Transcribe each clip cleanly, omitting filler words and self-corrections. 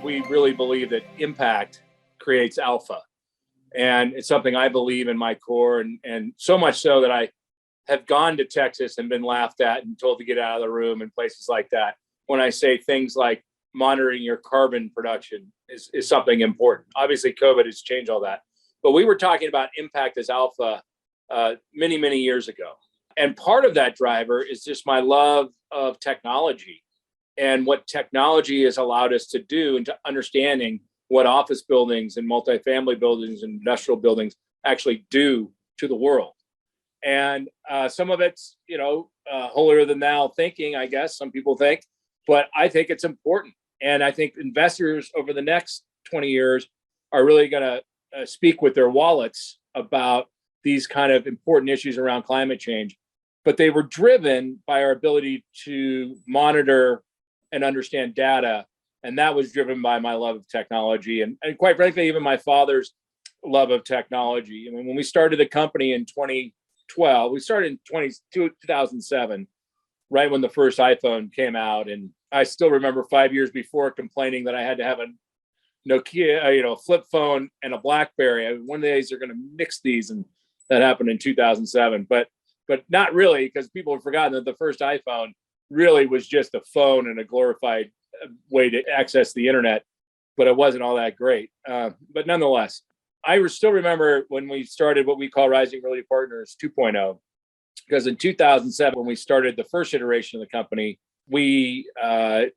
we really believe that impact creates alpha. And it's something I believe in my core, and so much so that I have gone to Texas and been laughed at and told to get out of the room and places like that when I say things like monitoring your carbon production is something important. Obviously, COVID has changed all that. But we were talking about impact as alpha many, many years ago. And part of that driver is just my love of technology and what technology has allowed us to do, and to understanding what office buildings and multifamily buildings and industrial buildings actually do to the world. And some of it's, holier than thou thinking, I guess some people think, but I think it's important. And I think investors over the next 20 years are really going to speak with their wallets about these kind of important issues around climate change. But they were driven by our ability to monitor and understand data. And that was driven by my love of technology. And quite frankly, even my father's love of technology. I mean, when we started the company in 2012, we started in 2007, right when the first iPhone came out. And I still remember 5 years before complaining that I had to have a Nokia, flip phone and a BlackBerry. One of the days they're going to mix these, and that happened in 2007. But not really, because people have forgotten that the first iPhone really was just a phone and a glorified way to access the internet, but it wasn't all that great. But nonetheless, I still remember when we started what we call Rising Realty Partners 2.0, because in 2007, when we started the first iteration of the company, we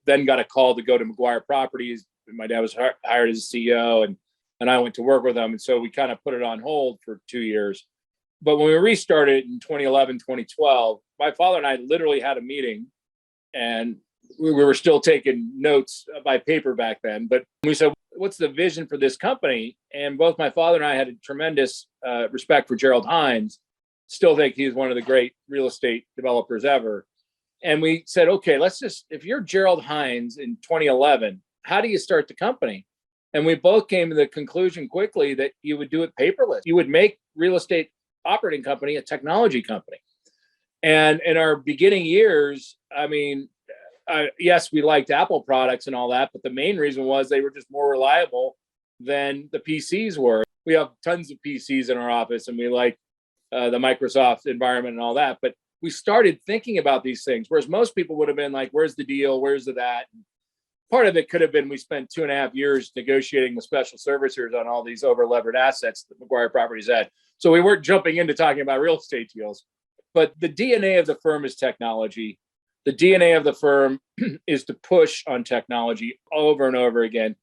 then got a call to go to McGuire Properties. My dad was hired as a CEO, and I went to work with them. And so we kind of put it on hold for 2 years. But when we restarted in 2011, 2012, my father and I literally had a meeting, and we were still taking notes by paper back then. But we said, what's the vision for this company? And both my father and I had a tremendous respect for Gerald Hines, still think he's one of the great real estate developers ever. And we said, okay, if you're Gerald Hines in 2011, how do you start the company? And we both came to the conclusion quickly that you would do it paperless. You would make real estate operating company a technology company. And in our beginning years, I mean, yes, we liked Apple products and all that, but the main reason was they were just more reliable than the PCs were. We have tons of PCs in our office, and we like the Microsoft environment and all that. But we started thinking about these things, whereas most people would have been like, where's the deal? Where's the that? Part of it could have been we spent 2.5 years negotiating with special servicers on all these over-levered assets that McGuire Properties had. So we weren't jumping into talking about real estate deals. But the DNA of the firm is technology. The DNA of the firm is to push on technology over and over again.